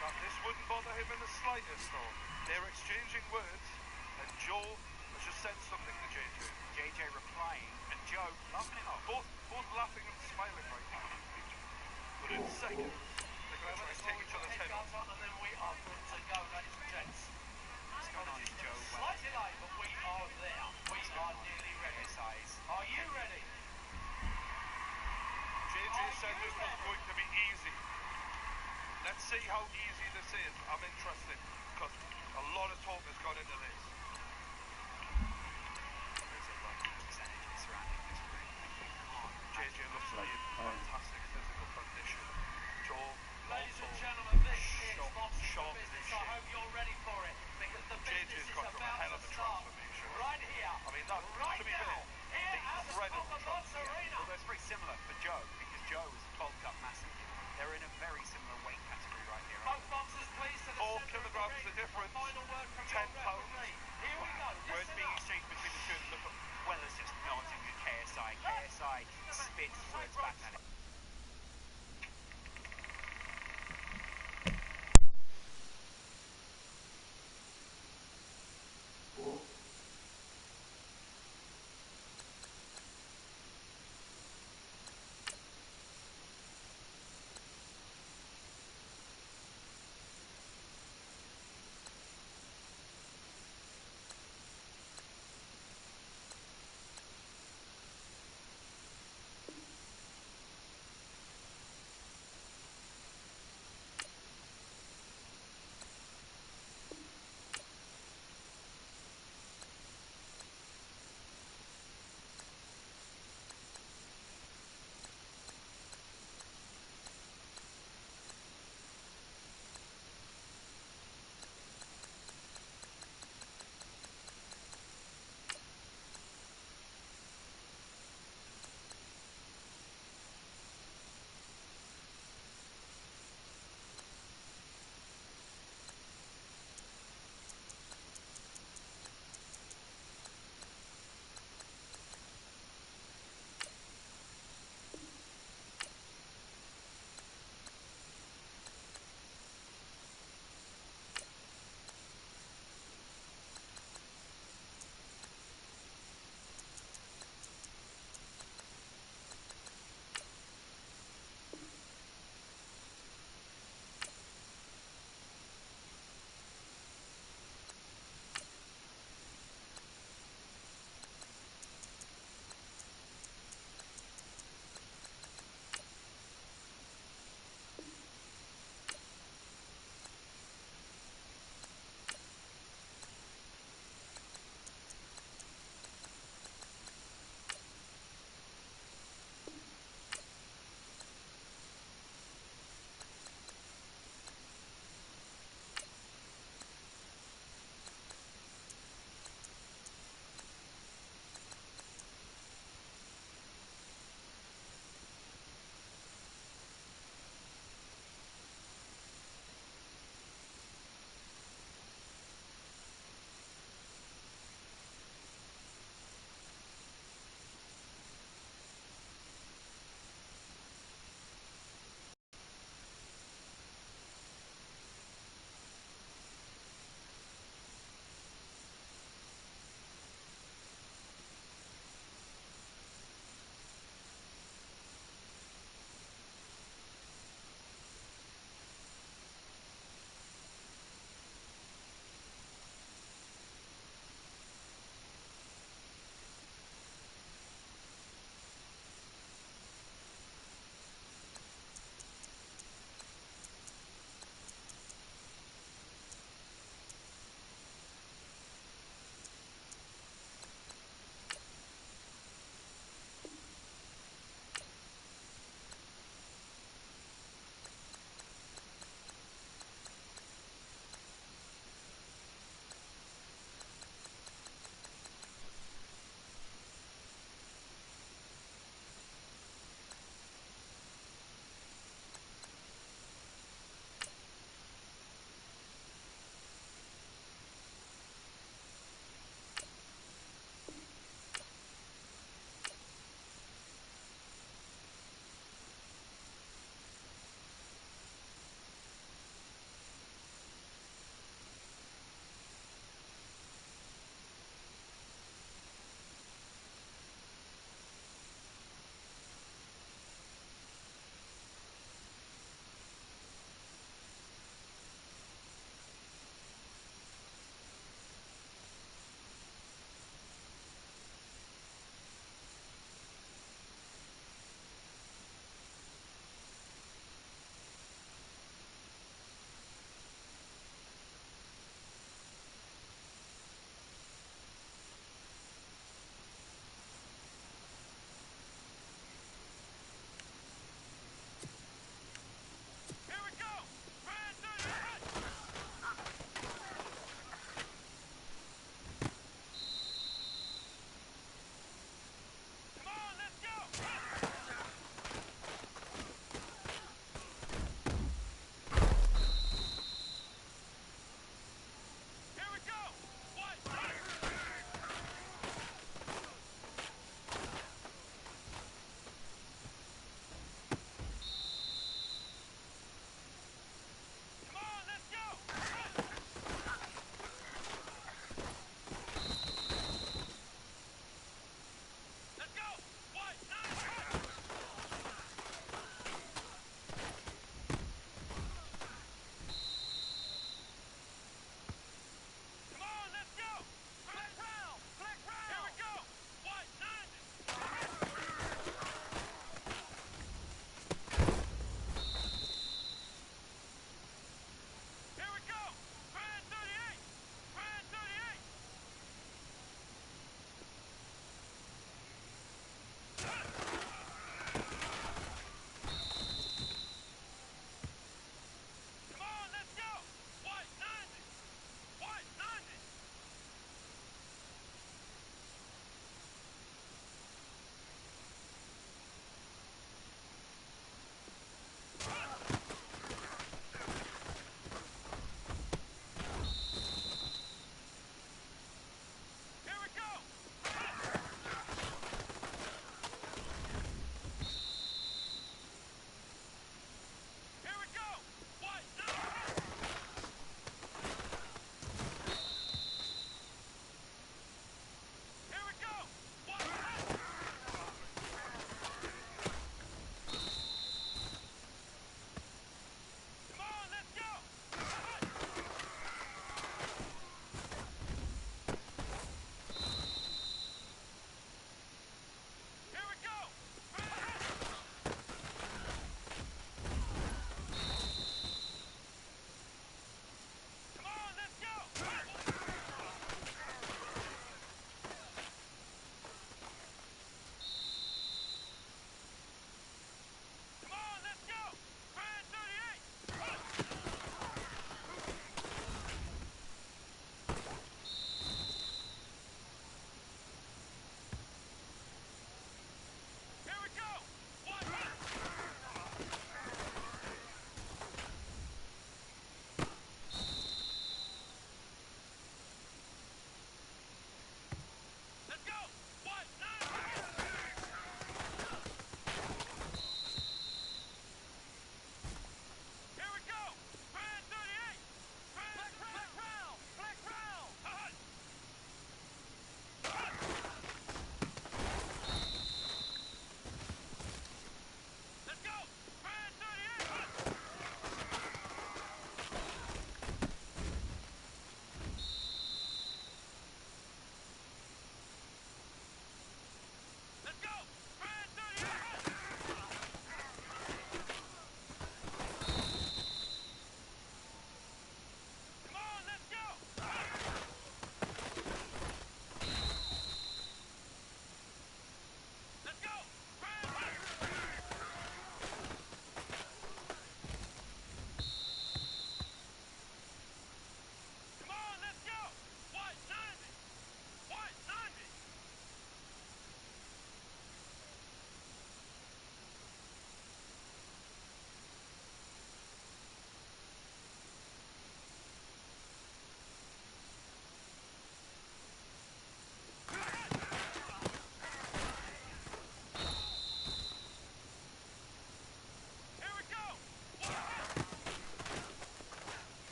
Now, this wouldn't bother him in the slightest, though. They're exchanging words, and Joe has just said something to JJ. JJ replying, and Joe laughing it off. Both laughing and smiling right now. But in seconds, they're going to try to take each other's head off. And then we are good to go, ladies and gents. What's going on, Joe? Slightly late, but we are there. We are nearly ready. Are you ready? JJ said this was going to be easy. Let's see how easy this is. I'm interested, because a lot of talk has gone into this. There's a lot of percentage surrounding this room. JJ looks to be in fantastic physical condition. Joe, Ladies also and gentlemen, this is sharp business. as I shit. hope you're ready for it, because the business JJ's is got through a about hell to of a start transformation. right here, I mean, that, right to be now, fair, here at the incredible Mont's Arena. Well, that's very similar for Joe, because Joe is bulked up massively. They're in a very similar weight category right here. Both boxers, please, to the 4 center of kilograms the the ring. difference. A final word from 10 your pounds. referee. Here we go. Words Listen being up. exchanged between the two of them. Look, Weller's just nodding at KSI. KSI spits words back at him.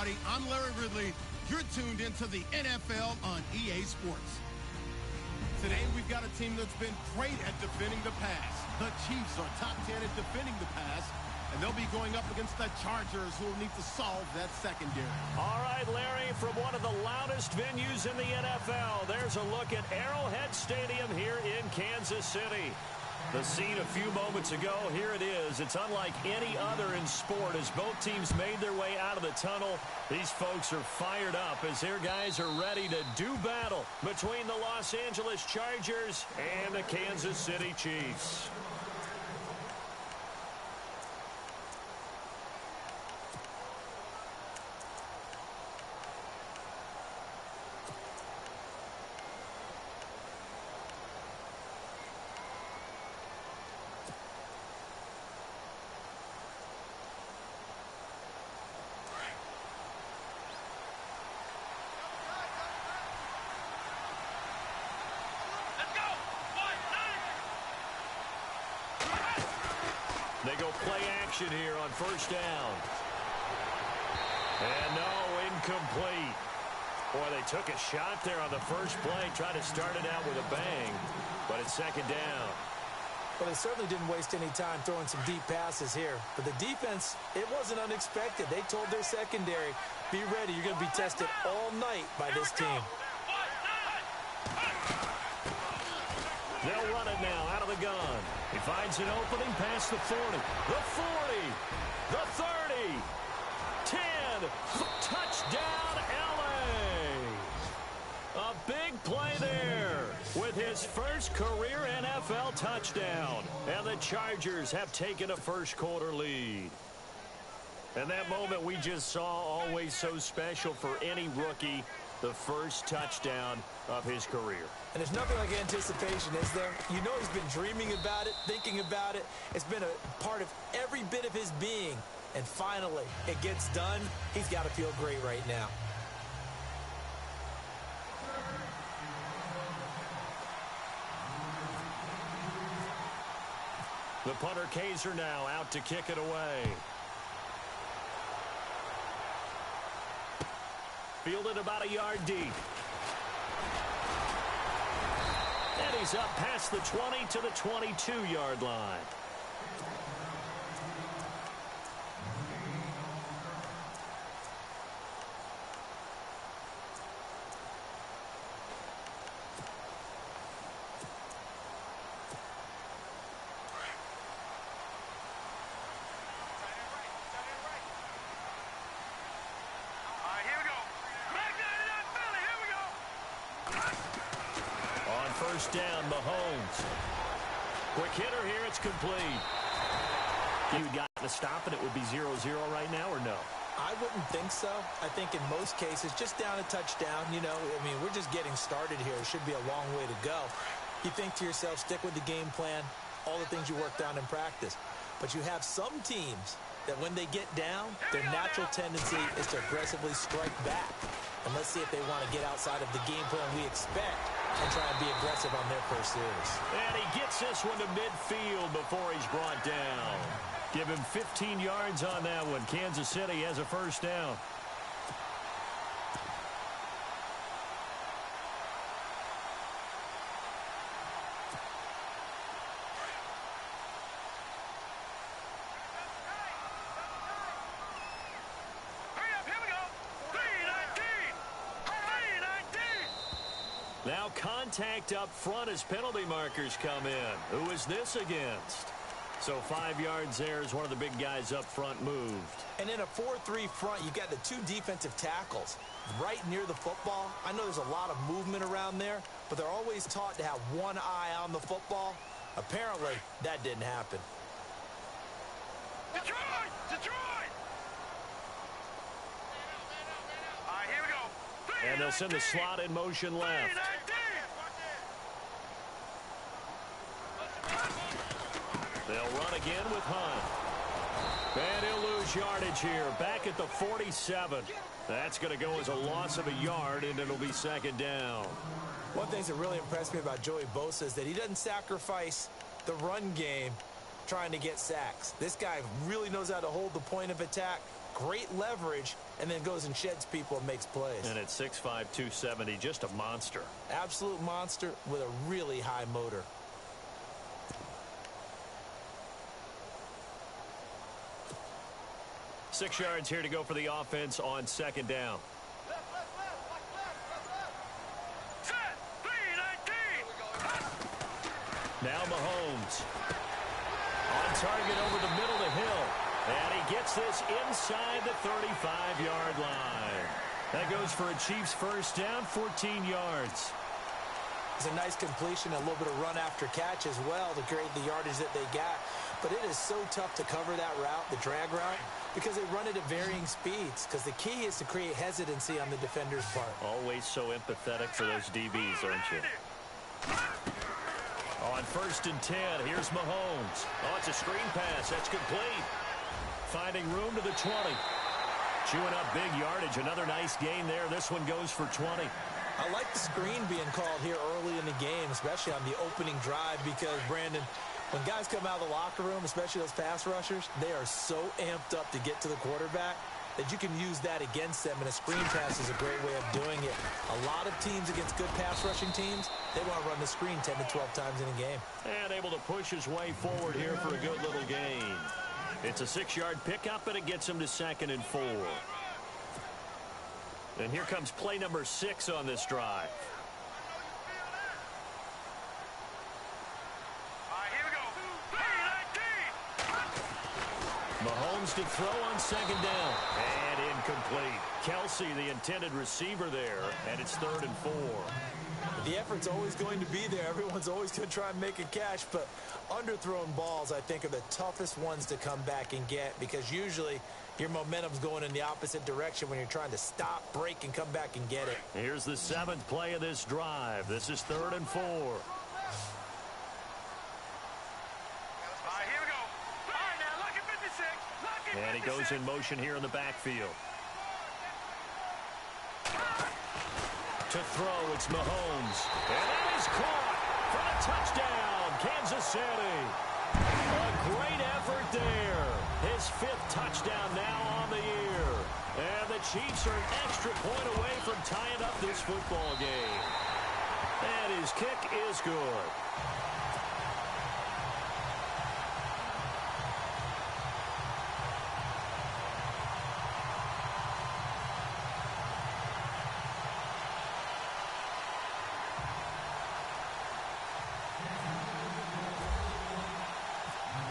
everybody. I'm Larry Ridley. You're tuned into the NFL on EA Sports. Today, we've got a team that's been great at defending the pass. The Chiefs are top 10 at defending the pass, and they'll be going up against the Chargers, who will need to solve that secondary. All right, Larry, from one of the loudest venues in the NFL, there's a look at Arrowhead Stadium here in Kansas City. The scene a few moments ago, here it is. It's unlike any other in sport as both teams made their way out of the tunnel. These folks are fired up as their guys are ready to do battle between the Los Angeles Chargers and the Kansas City Chiefs. They go play action here on first down. And no, incomplete. Boy, they took a shot there on the first play, tried to start it out with a bang, but it's second down. Well, they certainly didn't waste any time throwing some deep passes here. But the defense, it wasn't unexpected. They told their secondary, be ready, you're going to be tested all night by this team. They'll run it now out of the gun. He finds an opening past the 40, the 40, the 30, 10, touchdown LA. A big play there with his first career NFL touchdown. And the Chargers have taken a first quarter lead. And that moment we just saw, always so special for any rookie, the first touchdown of his career. And there's nothing like anticipation, is there? You know he's been dreaming about it, thinking about it. It's been a part of every bit of his being. And finally, it gets done. He's got to feel great right now. The punter Kaiser now out to kick it away. Fielded about a yard deep. And he's up past the 20 to the 22-yard line. First down, Mahomes. Quick hitter here, it's complete. You got to stop and it would be 0-0 right now, or no? I wouldn't think so. I think in most cases, just down a touchdown, you know, I mean, we're just getting started here. It should be a long way to go. You think to yourself, stick with the game plan, all the things you worked on in practice. But you have some teams that when they get down, their natural tendency is to aggressively strike back. And let's see if they want to get outside of the game plan we expect and try and be aggressive on their first series. And he gets this one to midfield before he's brought down. Give him 15 yards on that one. Kansas City has a first down. Now contact up front as penalty markers come in. Who is this against? So 5 yards there as one of the big guys up front moved. And in a 4-3 front, you've got the two defensive tackles right near the football. I know there's a lot of movement around there, but they're always taught to have one eye on the football. Apparently, that didn't happen. Detroit! Detroit! All right, here we go. And they'll send the slot in motion left. They'll run again with Hunt. And he'll lose yardage here. Back at the 47. That's going to go as a loss of a yard, and it'll be second down. One thing that really impressed me about Joey Bosa is that he doesn't sacrifice the run game trying to get sacks. This guy really knows how to hold the point of attack, great leverage, and then goes and sheds people and makes plays. And at 6'5", 270, just a monster. Absolute monster with a really high motor. Six yards here to go for the offense on second down. Now Mahomes. On target over the middle of the hill. And he gets this inside the 35-yard line. That goes for a Chiefs first down, 14 yards. It's a nice completion, a little bit of run after catch as well to create the yardage that they got. But it is so tough to cover that route, the drag route, because they run it at varying speeds. Because the key is to create hesitancy on the defender's part. Always so empathetic for those DBs, aren't you? On 1st and 10, here's Mahomes. Oh, it's a screen pass. That's complete. Finding room to the 20. Chewing up big yardage. Another nice gain there. This one goes for 20. I like the screen being called here early in the game, especially on the opening drive, because, Brandon, when guys come out of the locker room, especially those pass rushers, they are so amped up to get to the quarterback that you can use that against them, and a screen pass is a great way of doing it. A lot of teams against good pass rushing teams, they want to run the screen 10 to 12 times in a game. And able to push his way forward here for a good little gain. It's a 6-yard pickup, and it gets him to 2nd and 4. And here comes play number 6 on this drive. Here we go. Mahomes to throw on 2nd down. And incomplete. Kelsey, the intended receiver there, and it's 3rd and 4. The effort's always going to be there. Everyone's always going to try and make a catch, but underthrown balls, I think, are the toughest ones to come back and get, because usually your momentum's going in the opposite direction when you're trying to stop, break, and come back and get it. Here's the 7th play of this drive. This is 3rd and 4. Here we go. All right, now, look at 56. Look at And he 56. goes in motion here in the backfield. To throw, it's Mahomes. And that is caught for the touchdown, Kansas City. A great effort there. His 5th touchdown now on the year. And the Chiefs are an extra point away from tying up this football game. And his kick is good.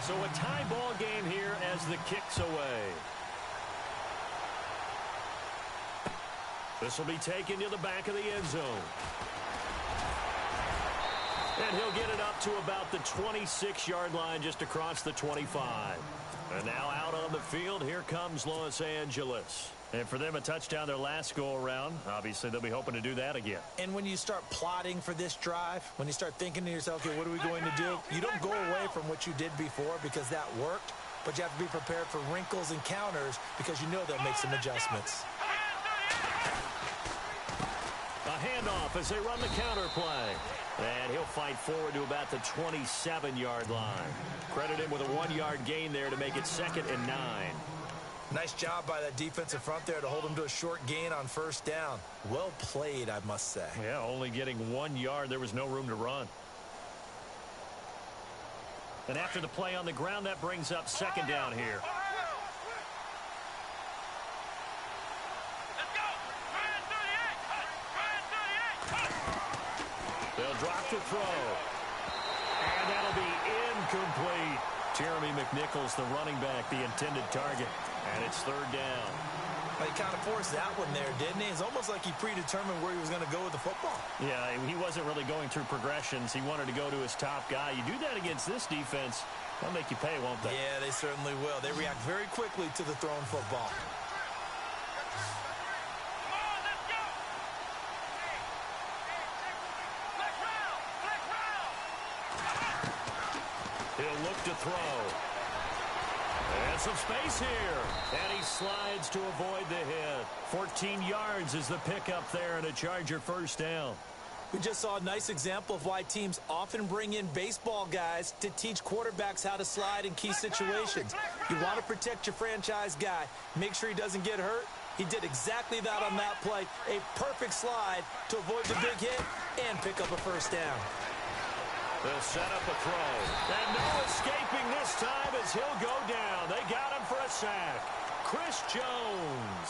So a tie ball game here as the kick's away. This will be taken to the back of the end zone. And he'll get it up to about the 26-yard line, just across the 25. And now out on the field, here comes Los Angeles. And for them, a touchdown their last go-around. Obviously, they'll be hoping to do that again. And when you start plotting for this drive, when you start thinking to yourself, okay, what are we going to do? You don't go away from what you did before because that worked, but you have to be prepared for wrinkles and counters because you know they'll make some adjustments. A handoff as they run the counter play. And he'll fight forward to about the 27-yard line. Credit him with a 1-yard gain there to make it 2nd and 9. Nice job by that defensive front there to hold him to a short gain on 1st down. Well played, I must say. Yeah, only getting 1 yard. There was no room to run. And after the play on the ground, that brings up 2nd down here. Let's go. 38. They'll drop to throw. And that'll be incomplete. Jeremy McNichols, the running back, the intended target. And it's 3rd down. Well, he kind of forced that one there, didn't he? It's almost like he predetermined where he was going to go with the football. Yeah, he wasn't really going through progressions. He wanted to go to his top guy. You do that against this defense, they'll make you pay, won't they? Yeah, they certainly will. They react very quickly to the thrown football. Come on, let's go. Flex round. He'll look to throw. And some space here. And he slides to avoid the hit. 14 yards is the pickup there and a Charger 1st down. We just saw a nice example of why teams often bring in baseball guys to teach quarterbacks how to slide in key situations. You want to protect your franchise guy. Make sure he doesn't get hurt. He did exactly that on that play. A perfect slide to avoid the big hit and pick up a first down. They'll set up a throw. And no escaping this time as he'll go down. They got him for a sack. Chris Jones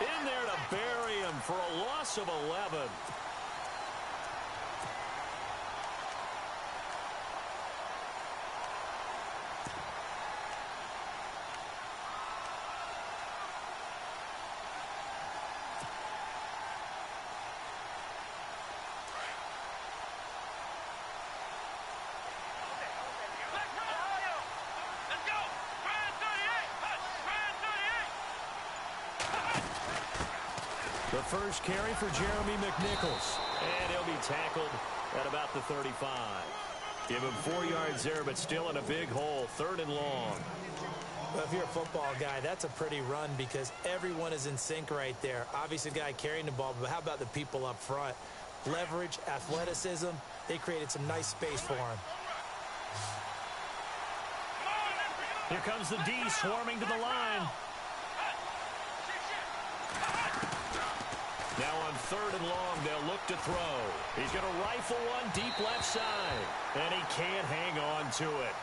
in there to bury him for a loss of 11. The first carry for Jeremy McNichols. And he'll be tackled at about the 35. Give him 4 yards there, but still in a big hole. 3rd and long. Well, if you're a football guy, that's a pretty run because everyone is in sync right there. Obviously, the guy carrying the ball, but how about the people up front? Leverage, athleticism, they created some nice space for him. Here comes the D swarming to the line. Now on 3rd and long, they'll look to throw. He's going to rifle one deep left side. And he can't hang on to it.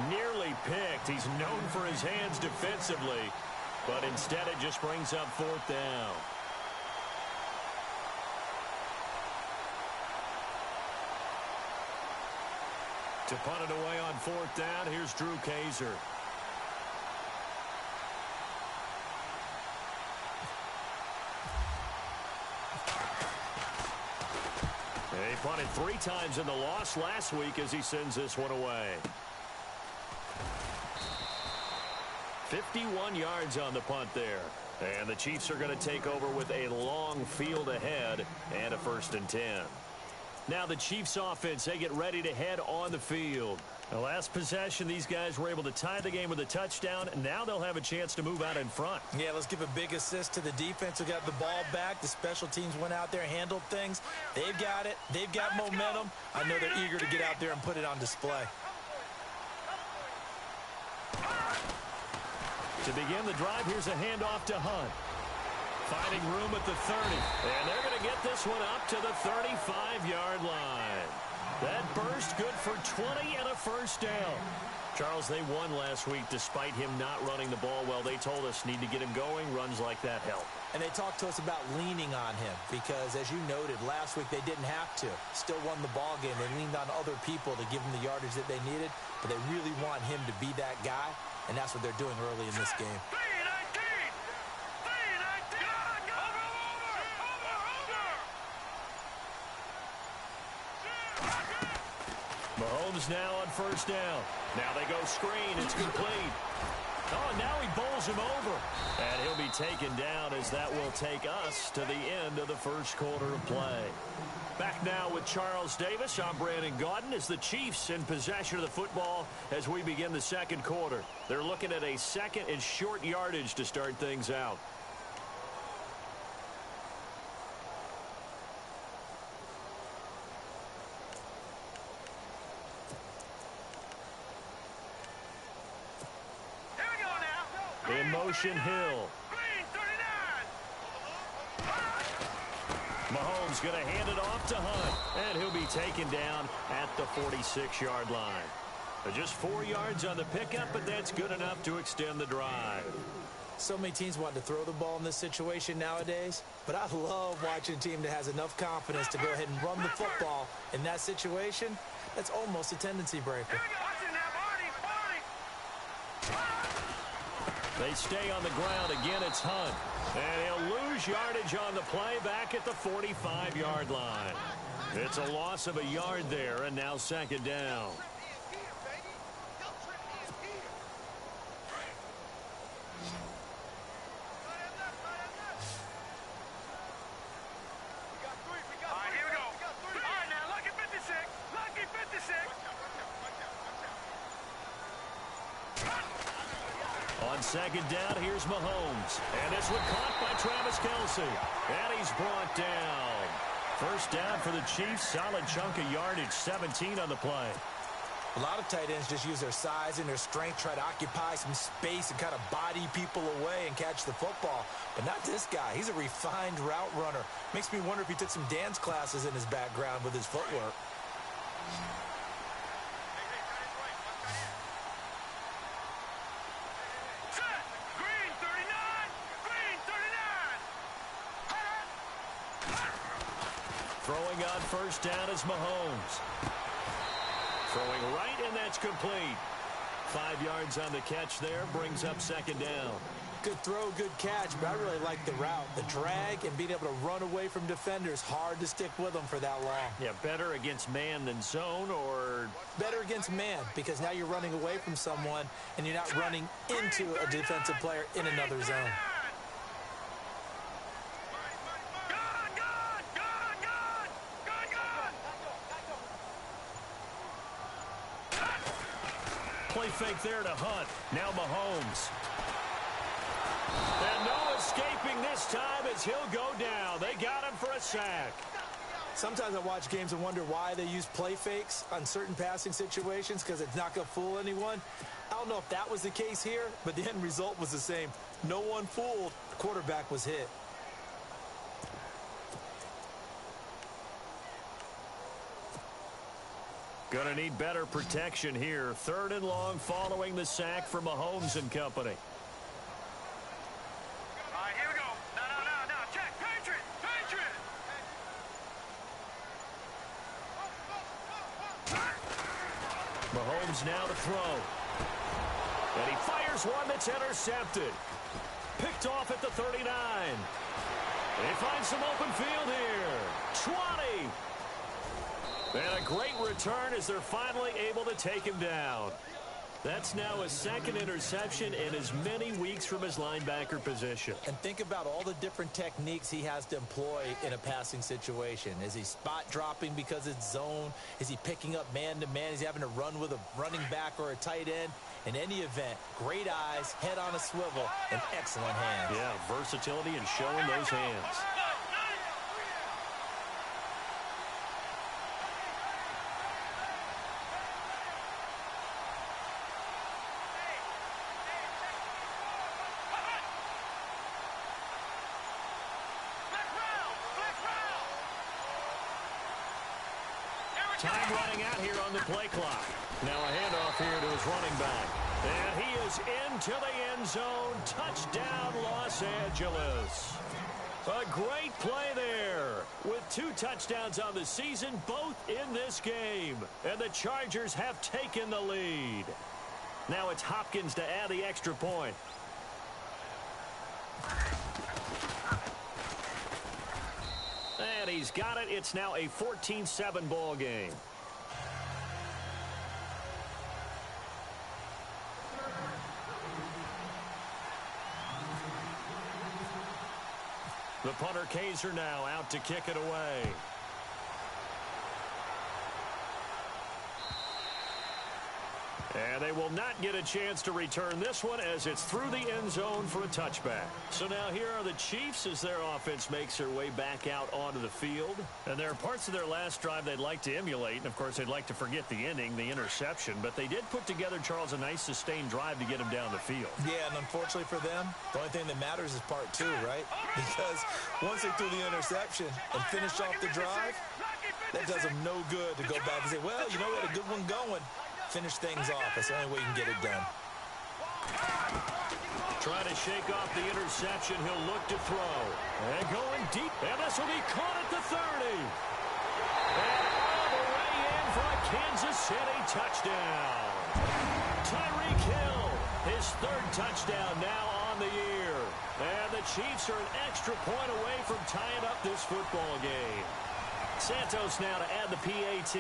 Nearly picked. He's known for his hands defensively. But instead it just brings up 4th down. To punt it away on 4th down, here's Drew Kaiser. He punted 3 times in the loss last week as he sends this one away. 51 yards on the punt there. And the Chiefs are going to take over with a long field ahead and a 1st and 10. Now the Chiefs offense, they get ready to head on the field. The last possession, these guys were able to tie the game with a touchdown. Now they'll have a chance to move out in front. Yeah, let's give a big assist to the defense who got the ball back. The special teams went out there, handled things. They've got it. They've got momentum. I know they're eager to get out there and put it on display. To begin the drive, here's a handoff to Hunt. Finding room at the 30. And they're going to get this one up to the 35-yard line. That burst good for 20 and a first down. Charles, they won last week despite him not running the ball well. They told us need to get him going. Runs like that help. And they talked to us about leaning on him because, as you noted, last week they didn't have to. Still won the ball game. They leaned on other people to give them the yardage that they needed, but they really want him to be that guy, and that's what they're doing early in this game. Mahomes now on 1st down. Now they go screen. It's complete. Oh, and now he bowls him over. And he'll be taken down as that will take us to the end of the 1st quarter of play. Back now with Charles Davis. I'm Brandon Gaudin as the Chiefs in possession of the football as we begin the 2nd quarter. They're looking at a 2nd and short yardage to start things out. In motion, Hill. Mahomes going to hand it off to Hunt. And he'll be taken down at the 46-yard line. Just 4 yards on the pickup, but that's good enough to extend the drive. So many teams want to throw the ball in this situation nowadays, but I love watching a team that has enough confidence to go ahead and run the football in that situation. That's almost a tendency breaker. They stay on the ground. Again, it's Hunt. And he'll lose yardage on the play back at the 45-yard line. It's a loss of a yard there, and now 2nd down. On 2nd down, here's Mahomes. And this one caught by Travis Kelce. And he's brought down. 1st down for the Chiefs. Solid chunk of yardage, 17 on the play. A lot of tight ends just use their size and their strength, try to occupy some space and kind of body people away and catch the football. But not this guy. He's a refined route runner. Makes me wonder if he took some dance classes in his background with his footwork. Throwing on first down is Mahomes. Throwing right, and that's complete. 5 yards on the catch there, brings up second down. Good throw, good catch, but I really like the route. The drag and being able to run away from defenders, hard to stick with them for that long. Yeah, better against man than zone, or... Better against man, because now you're running away from someone, and you're not running into a defensive player in another zone. Play fake there to Hunt. Now Mahomes. And no escaping this time as he'll go down. They got him for a sack. Sometimes I watch games and wonder why they use play fakes on certain passing situations, because it's not going to fool anyone. I don't know if that was the case here, but the end result was the same. No one fooled. The quarterback was hit. Going to need better protection here. 3rd and long following the sack from Mahomes and company. All right, here we go. No. Check. Patriot. Mahomes now to throw. And he fires one that's intercepted. Picked off at the 39. They find some open field here. 20. And a great return as they're finally able to take him down. That's now his 2nd interception in as many weeks from his linebacker position. And think about all the different techniques he has to employ in a passing situation. Is he spot dropping because it's zone? Is he picking up man-to-man? Is he having to run with a running back or a tight end? In any event, great eyes, head on a swivel, and excellent hands. Yeah, versatility and showing those hands. Time running out here on the play clock. Now a handoff here to his running back. And he is into the end zone. Touchdown, Los Angeles. A great play there. With 2 touchdowns on the season, both in this game. And the Chargers have taken the lead. Now it's Hopkins to add the extra point. And he's got it. It's now a 14-7 ball game. The punter Kaiser now out to kick it away. And they will not get a chance to return this one as it's through the end zone for a touchback. So now here are the Chiefs as their offense makes their way back out onto the field. And there are parts of their last drive they'd like to emulate. And, of course, they'd like to forget the inning, the interception. But they did put together, Charles, a nice sustained drive to get them down the field. Yeah, and unfortunately for them, the only thing that matters is part 2, right? Because once they threw the interception and finished off the drive, that does them no good to go back and say, well, you know what, a good one going. Finish things off. That's the only way you can get it done. Trying to shake off the interception. He'll look to throw. And going deep. And this will be caught at the 30. And all the way in for a Kansas City touchdown. Tyreek Hill, his 3rd touchdown now on the year. And the Chiefs are an extra point away from tying up this football game. Santos now to add the PAT.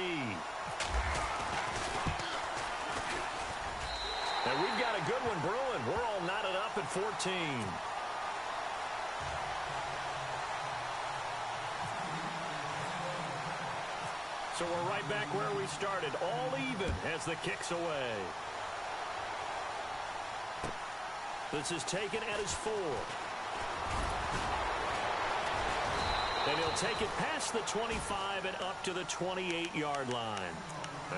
And we've got a good one brewing. We're all knotted up at 14. So we're right back where we started, all even as the kick's away. This is taken at his 4. And he'll take it past the 25 and up to the 28-yard line.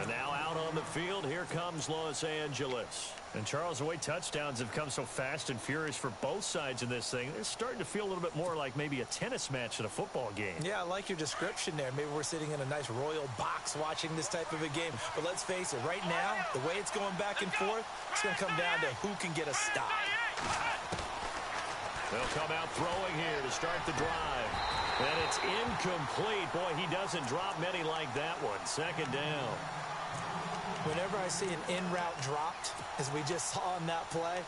And now out on the field, here comes Los Angeles. And Charles, the way touchdowns have come so fast and furious for both sides in this thing, it's starting to feel a little bit more like maybe a tennis match at a football game. Yeah, I like your description there. Maybe we're sitting in a nice royal box watching this type of a game. But let's face it, right now, the way it's going back and forth, it's going to come down to who can get a stop. They'll come out throwing here to start the drive. And it's incomplete. Boy, he doesn't drop many like that one. Second down. Whenever I see an in-route dropped, as we just saw on that play,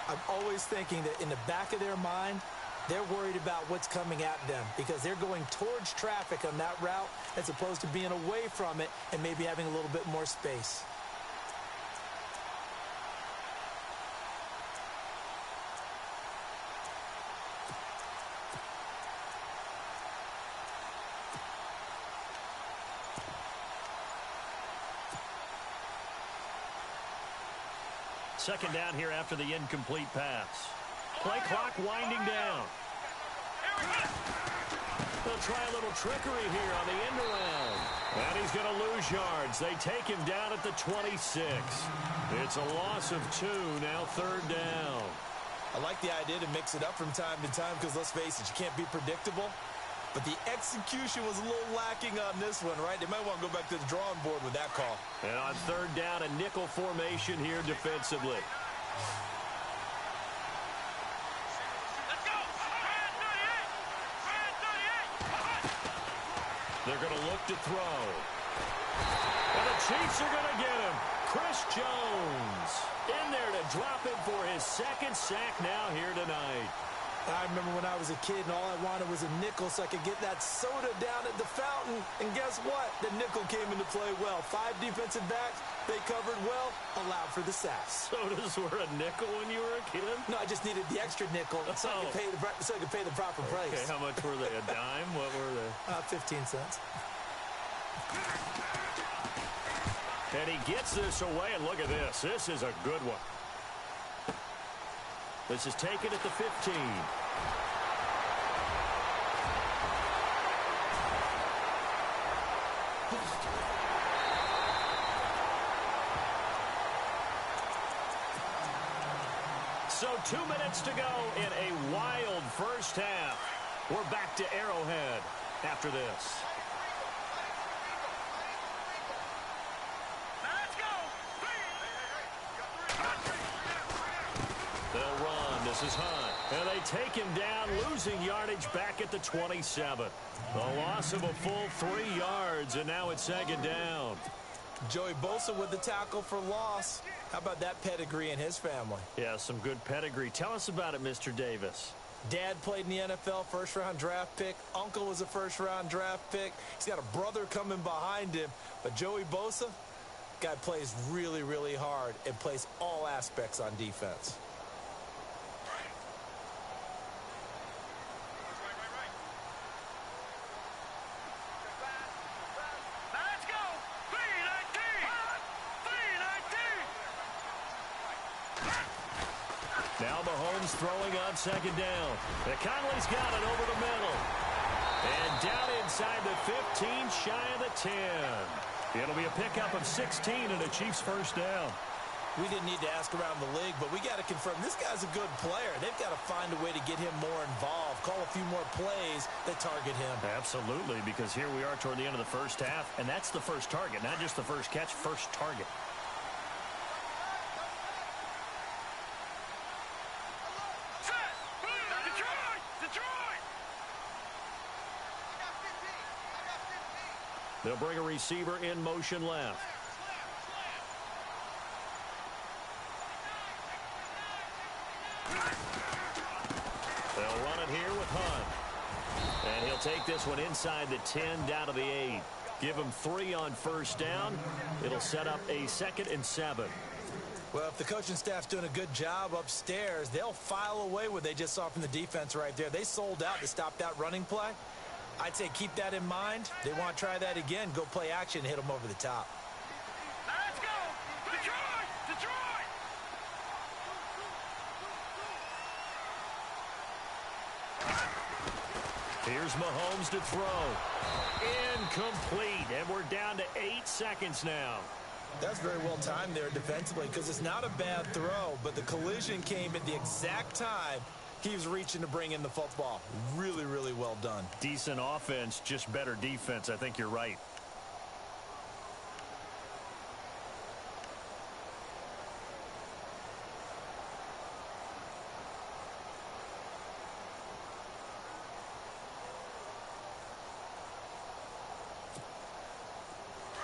I'm always thinking that in the back of their mind, they're worried about what's coming at them because they're going towards traffic on that route as opposed to being away from it and maybe having a little bit more space. Second down here after the incomplete pass. Play clock winding down. They'll try a little trickery here on the end around. And he's going to lose yards. They take him down at the 26. It's a loss of 2, now third down. I like the idea to mix it up from time to time because let's face it, you can't be predictable. But the execution was a little lacking on this one, right? They might want to go back to the drawing board with that call. And on third down, a nickel formation here defensively. Let's go! They're going to look to throw. And the Chiefs are going to get him. Chris Jones in there to drop him for his second sack now here tonight. I remember when I was a kid and all I wanted was a nickel so I could get that soda down at the fountain. And guess what? The nickel came into play well. 5 defensive backs, they covered well, allowed for the sacks. Sodas were a nickel when you were a kid? No, I just needed the extra nickel so I could pay the proper price. Okay, how much were they? A dime? What were they? 15 cents. And he gets this away, and look at this. This is a good one. This is taken at the 15. So 2 minutes to go in a wild first half. We're back to Arrowhead after this. They'll run. This is Hunt. And they take him down, losing yardage back at the 27. A loss of a full 3 yards, and now it's second down. Joey Bosa with the tackle for loss. How about that pedigree in his family? Yeah, some good pedigree. Tell us about it, Mr. Davis. Dad played in the NFL, first-round draft pick. Uncle was a first-round draft pick. He's got a brother coming behind him. But Joey Bosa, guy plays really, really hard and plays all aspects on defense. Now Mahomes throwing on second down. Conley's got it over the middle. And down inside the 15, shy of the 10. It'll be a pickup of 16 and a Chiefs first down. We didn't need to ask around the league, but we got to confirm this guy's a good player. They've got to find a way to get him more involved, call a few more plays that target him. Absolutely, because here we are toward the end of the first half, and that's the first target, not just the first catch, first target. They'll bring a receiver in motion left. They'll run it here with Hunt. And he'll take this one inside the 10 down to the 8. Give him 3 on first down. It'll set up a 2nd and 7. Well, if the coaching staff's doing a good job upstairs, they'll file away what they just saw from the defense right there. They sold out to stop that running play. I'd say keep that in mind. They want to try that again. Go play action and hit them over the top. Let's go! Detroit! Detroit! Here's Mahomes to throw. Incomplete, and we're down to 8 seconds now. That's very well timed there defensively because it's not a bad throw, but the collision came at the exact time he was reaching to bring in the football. Really, really well done. Decent offense, just better defense. I think you're right.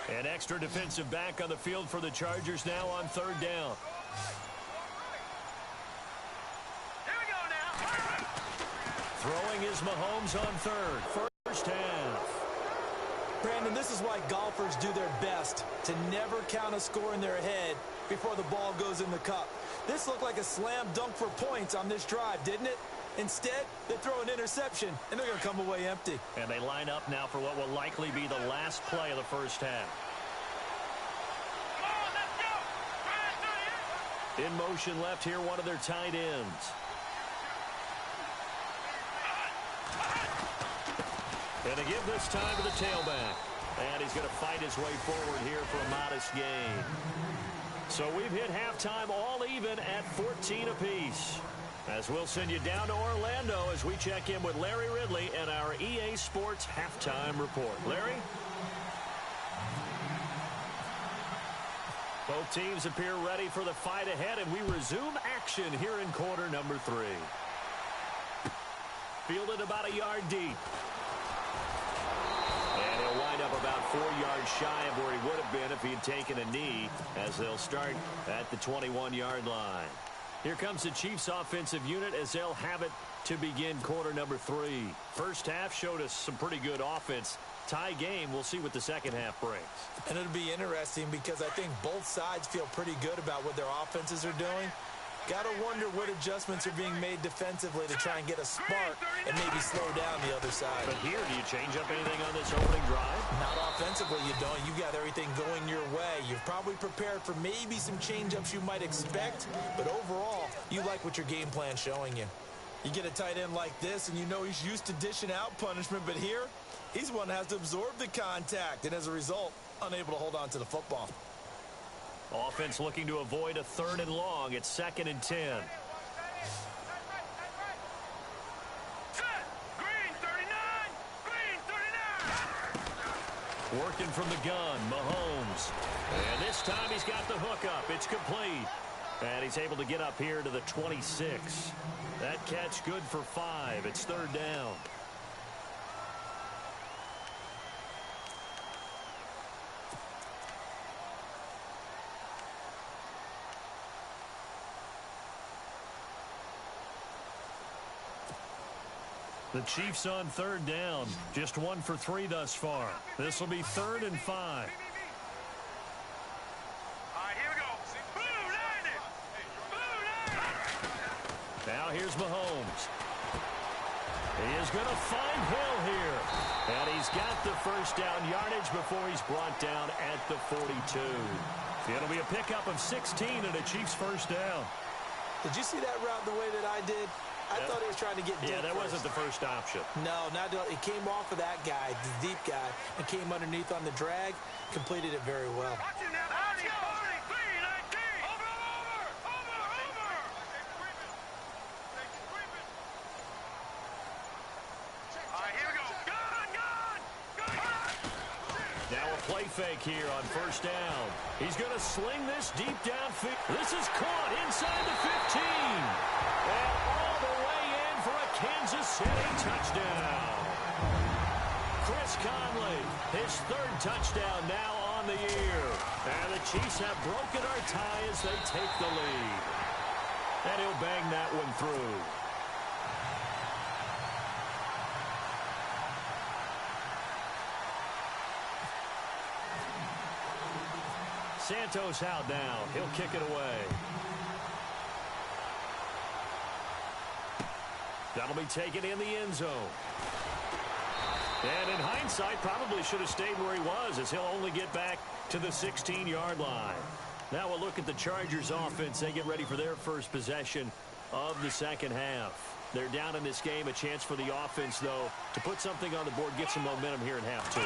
An extra defensive back on the field for the Chargers now on 3rd down. Here we go now. Throwing is Mahomes on 3rd. First half. Brandon, this is why golfers do their best to never count a score in their head before the ball goes in the cup. This looked like a slam dunk for points on this drive, didn't it? Instead, they throw an interception, and they're going to come away empty. And they line up now for what will likely be the last play of the first half. Come on, let's go. In motion left here, one of their tight ends. And they give this time to the tailback. And he's going to fight his way forward here for a modest gain. So we've hit halftime all even at 14 apiece. As we'll send you down to Orlando as we check in with Larry Ridley and our EA Sports Halftime Report. Larry? Both teams appear ready for the fight ahead, and we resume action here in quarter number 3. Fielded about a yard deep. And he'll wind up about 4 yards shy of where he would have been if he had taken a knee, as they'll start at the 21-yard line. Here comes the Chiefs offensive unit as they'll have it to begin quarter number 3. First half showed us some pretty good offense. Tie game, we'll see what the second half brings. And it'll be interesting because I think both sides feel pretty good about what their offenses are doing. Got to wonder what adjustments are being made defensively to try and get a spark and maybe slow down the other side. But here, do you change up anything on this opening drive? Not offensively, you don't. You got everything going your way. You've probably prepared for maybe some change-ups you might expect, but overall, you like what your game plan's showing you. You get a tight end like this, and you know he's used to dishing out punishment, but here, he's one that has to absorb the contact, and as a result, unable to hold on to the football. Offense looking to avoid a 3rd and long. It's 2nd and 10. Green 39. Green 39. Working from the gun, Mahomes. And this time he's got the hook up. It's complete. And he's able to get up here to the 26. That catch good for 5. It's 3rd down. The Chiefs on 3rd down. Just 1 for 3 thus far. This will be 3rd and 5. All right, here we go. Blue line it. Blue line it. Now here's Mahomes. He is going to find Hill here. And he's got the first down yardage before he's brought down at the 42. It'll be a pickup of 16 and a Chiefs first down. Did you see that route the way that I did? I thought he was trying to get deep. Yeah, that first. wasn't the first option. No, it came off of that guy, the deep guy, and came underneath on the drag, completed it very well. Watch it now. 40, 40, 3, 19. Over. All right, here we go. Gun. Now a play fake here on first down. He's going to sling this deep downfield. This is caught inside the 15. And all the way in for a Kansas City touchdown. Chris Conley, his 3rd touchdown now on the year. And the Chiefs have broken our tie as they take the lead. And he'll bang that one through. Santos out now. He'll kick it away. That'll be taken in the end zone. And in hindsight, probably should have stayed where he was, as he'll only get back to the 16-yard line. Now we'll look at the Chargers offense. They get ready for their first possession of the second half. They're down in this game. A chance for the offense, though, to put something on the board, get some momentum here in half two.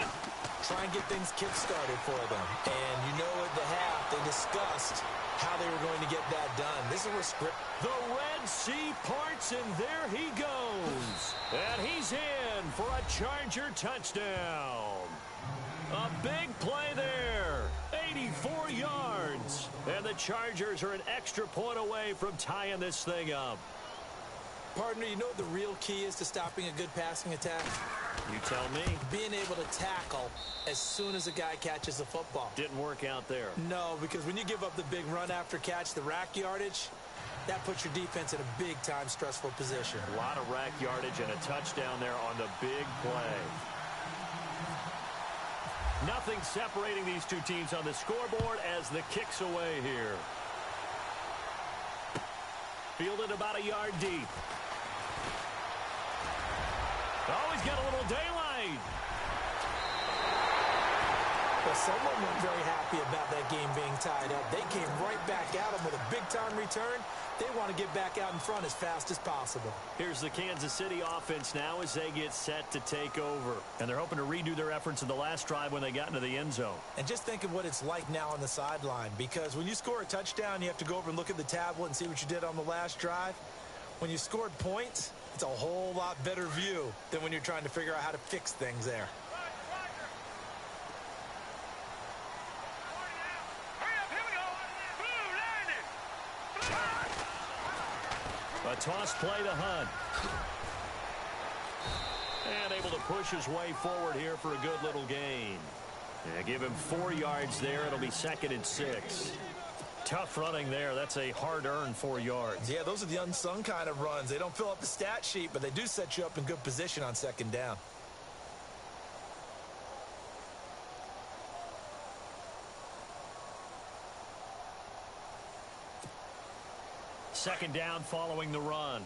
Try and get things kick-started for them. And you know at the half, they discussed how they were going to get that done. This is where script. The Red Sea parts, and there he goes. And he's in for a Charger touchdown. A big play there. 84 yards. And the Chargers are an extra point away from tying this thing up. Partner, you know what the real key is to stopping a good passing attack? You tell me. Being able to tackle as soon as a guy catches the football. Didn't work out there. No, because when you give up the big run after catch, the rack yardage, that puts your defense in a big-time stressful position. A lot of rack yardage and a touchdown there on the big play. Nothing separating these two teams on the scoreboard as the kick's away here. Fielded about a yard deep. Oh, he's got a little daylight. Well, someone was very happy about that game being tied up. They came right back at him with a big-time return. They want to get back out in front as fast as possible. Here's the Kansas City offense now as they get set to take over. And they're hoping to redo their efforts in the last drive when they got into the end zone. And just think of what it's like now on the sideline, because when you score a touchdown, you have to go over and look at the tablet and see what you did on the last drive. When you scored points, it's a whole lot better view than when you're trying to figure out how to fix things there. A toss play to Hunt. And able to push his way forward here for a good little gain. Yeah, give him 4 yards there. It'll be 2nd and 6. Tough running there. That's a hard-earned 4 yards. Yeah, those are the unsung kind of runs. They don't fill up the stat sheet, but they do set you up in good position on 2nd down. Second down following the run.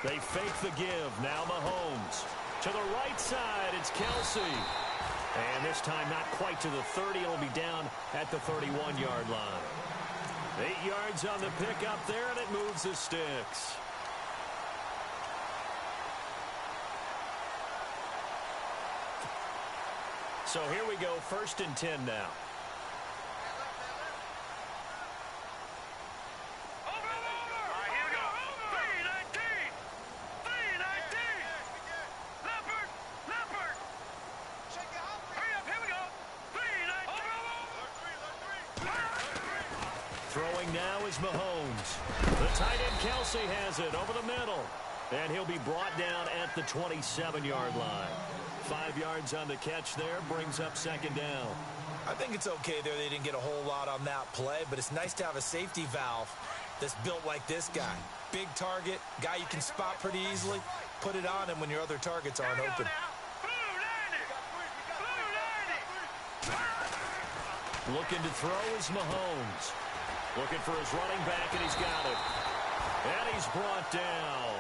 They fake the give. Now Mahomes. To the right side, it's Kelsey. And this time not quite to the 30. It'll be down at the 31-yard line. 8 yards on the pickup there, and it moves the sticks. So here we go, 1st and 10 now. Throwing now is Mahomes. The tight end Kelsey has it over the middle. And he'll be brought down at the 27-yard line. 5 yards on the catch there, brings up 2nd down. I think it's okay there. They didn't get a whole lot on that play, but it's nice to have a safety valve that's built like this guy. Big target, guy you can spot pretty easily. Put it on him when your other targets aren't open. Looking to throw is Mahomes. Looking for his running back, and he's got it. And he's brought down.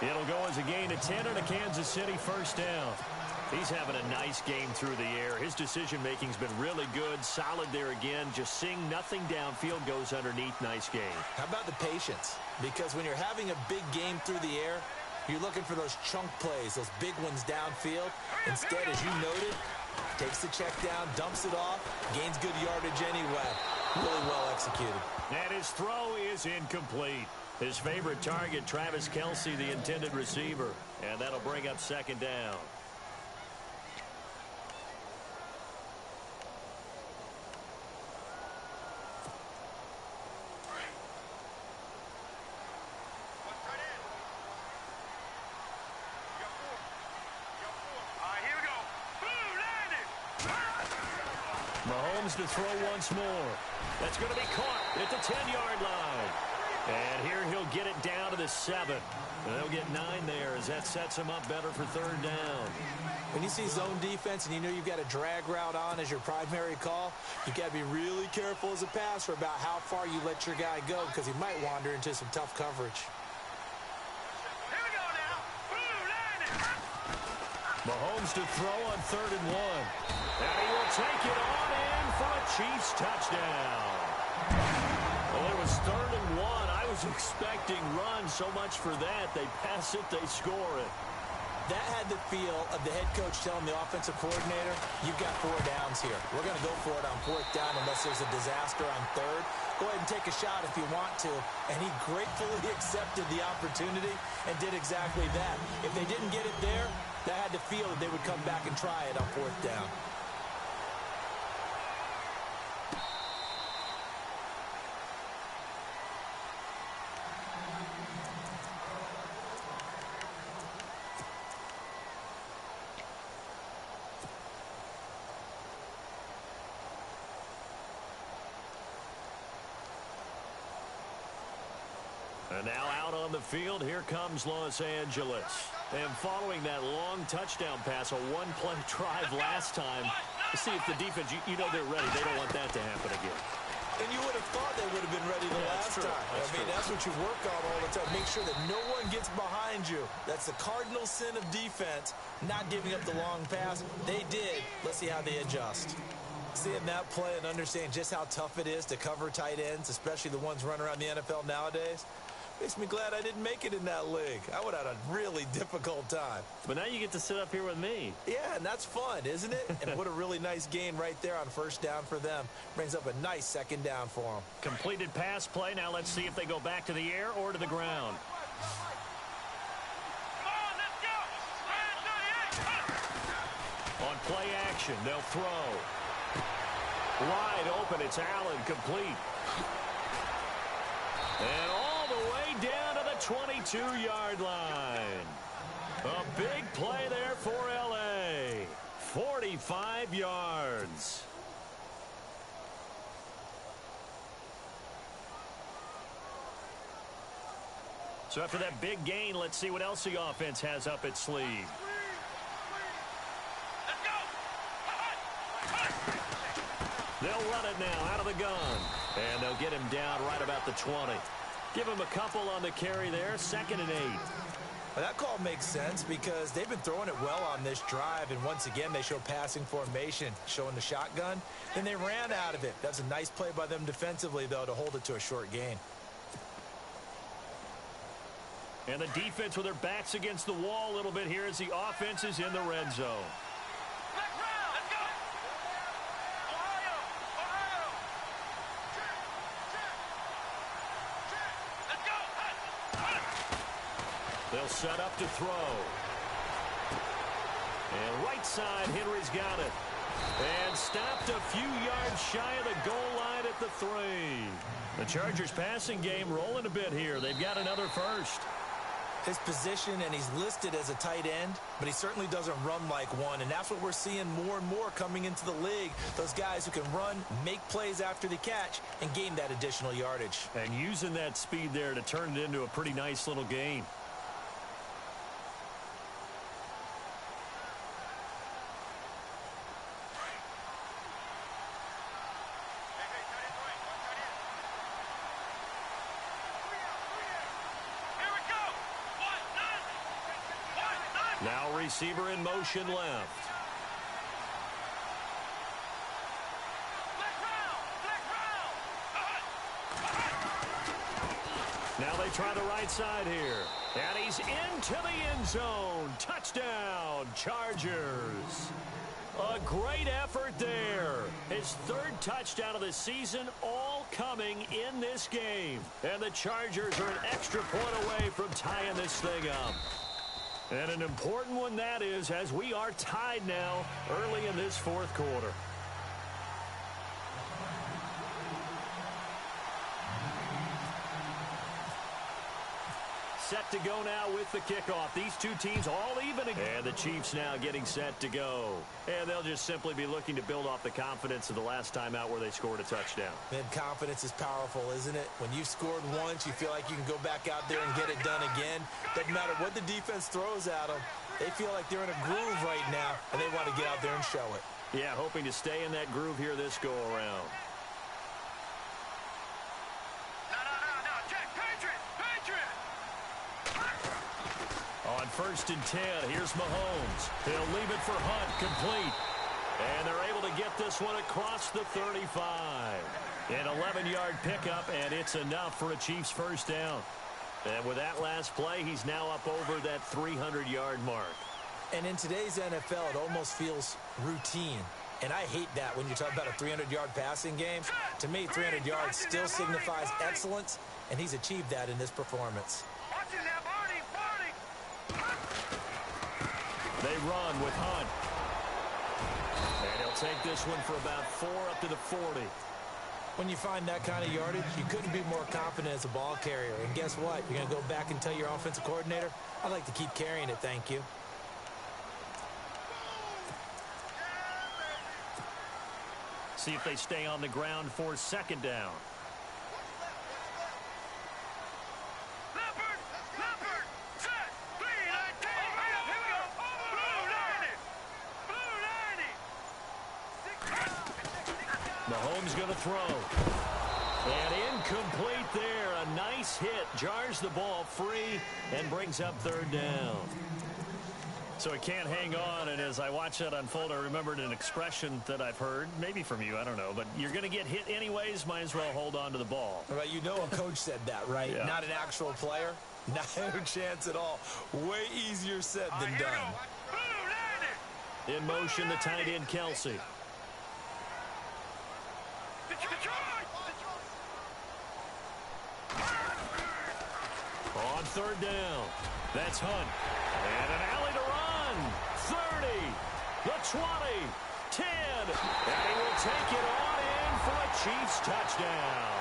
It'll go as a gain of 10 and a Kansas City 1st down. He's having a nice game through the air. His decision-making's been really good. Solid there again. Just seeing nothing downfield, goes underneath. Nice game. How about the patience? Because when you're having a big game through the air, you're looking for those chunk plays, those big ones downfield. Instead, as you noted, takes the check down, dumps it off, gains good yardage anyway. Really well executed. And his throw is incomplete. His favorite target, Travis Kelsey, the intended receiver. And that'll bring up 2nd down. Mahomes to throw once more. That's going to be caught at the 10-yard line. And here he'll get it down to the 7. And they'll get 9 there as that sets him up better for 3rd down. When you see zone defense and you know you've got a drag route on as your primary call, you've got to be really careful as a passer about how far you let your guy go, because he might wander into some tough coverage. Mahomes to throw on 3rd and 1. And he will take it on in for a Chiefs touchdown. Well, it was 3rd and 1. I was expecting run so much for that. They pass it, they score it. That had the feel of the head coach telling the offensive coordinator, you've got 4 downs here. We're going to go for it on 4th down unless there's a disaster on 3rd. Go ahead and take a shot if you want to. And he gratefully accepted the opportunity and did exactly that. If they didn't get it there, that had the feel that they would come back and try it on 4th down. And now out on the field, here comes Los Angeles. And following that long touchdown pass, a one-play drive last time, see if the defense, you know they're ready. They don't want that to happen again. And you would have thought they would have been ready the last time. That's what you work on all the time. Make sure that no one gets behind you. That's the cardinal sin of defense, not giving up the long pass. They did. Let's see how they adjust. Seeing that play and understanding just how tough it is to cover tight ends, especially the ones running around the NFL nowadays, makes me glad I didn't make it in that league. I would have had a really difficult time. But now you get to sit up here with me. Yeah, and that's fun, isn't it? And what a really nice gain right there on 1st down for them. Brings up a nice 2nd down for them. Completed pass play. Now let's see if they go back to the air or to the ground. On play action, they'll throw. Wide open, it's Allen, complete. And all the way down to the 22-yard line. A big play there for L.A. 45 yards. So after that big gain, let's see what else the offense has up its sleeve. They'll run it now out of the gun. And they'll get him down right about the 20. Give him a couple on the carry there. 2nd and 8. Well, that call makes sense because they've been throwing it well on this drive. And once again, they show passing formation, showing the shotgun. Then they ran out of it. That's a nice play by them defensively, though, to hold it to a short gain. And the defense with their backs against the wall a little bit here as the offense is in the red zone. They'll set up to throw. And right side, Henry's got it. And stopped a few yards shy of the goal line at the 3. The Chargers passing game rolling a bit here. They've got another first. His position, and he's listed as a tight end, but he certainly doesn't run like one, and that's what we're seeing more and more coming into the league. Those guys who can run, make plays after the catch, and gain that additional yardage. And using that speed there to turn it into a pretty nice little gain. Now receiver in motion left. Now they try the right side here. And he's into the end zone. Touchdown, Chargers. A great effort there. His 3rd touchdown of the season, all coming in this game. And the Chargers are an extra point away from tying this thing up. And an important one that is, as we are tied now early in this 4th quarter. Set to go now with the kickoff. These two teams all even again. And the Chiefs now getting set to go. And they'll just simply be looking to build off the confidence of the last time out where they scored a touchdown. Man, confidence is powerful, isn't it? When you've scored once, you feel like you can go back out there and get it done again. Doesn't matter what the defense throws at them. They feel like they're in a groove right now, and they want to get out there and show it. Yeah, hoping to stay in that groove here this go-around. On 1st and 10. Here's Mahomes. He'll leave it for Hunt, complete. And they're able to get this one across the 35. An 11-yard pickup, and it's enough for a Chiefs first down. And with that last play, he's now up over that 300-yard mark. And in today's NFL, it almost feels routine. And I hate that when you talk about a 300-yard passing game. To me, 300 yards still signifies excellence, and he's achieved that in this performance. They run with Hunt. And he'll take this one for about 4 up to the 40. When you find that kind of yardage, you couldn't be more confident as a ball carrier. And guess what? You're going to go back and tell your offensive coordinator, I'd like to keep carrying it, thank you. See if they stay on the ground for 2nd down. Mahomes going to throw. And incomplete there. A nice hit. Jars the ball free and brings up 3rd down. So it can't hang on, and as I watch that unfold, I remembered an expression that I've heard, maybe from you, I don't know, but you're going to get hit anyways, might as well hold on to the ball. Right, you know a coach said that, right? Yeah. Not an actual player. No chance at all. Way easier said than done. In motion, the tight end, Kelsey. On 3rd down, that's Hunt. And an alley to run. 30, the 20, 10. And he will take it on in for a Chiefs touchdown.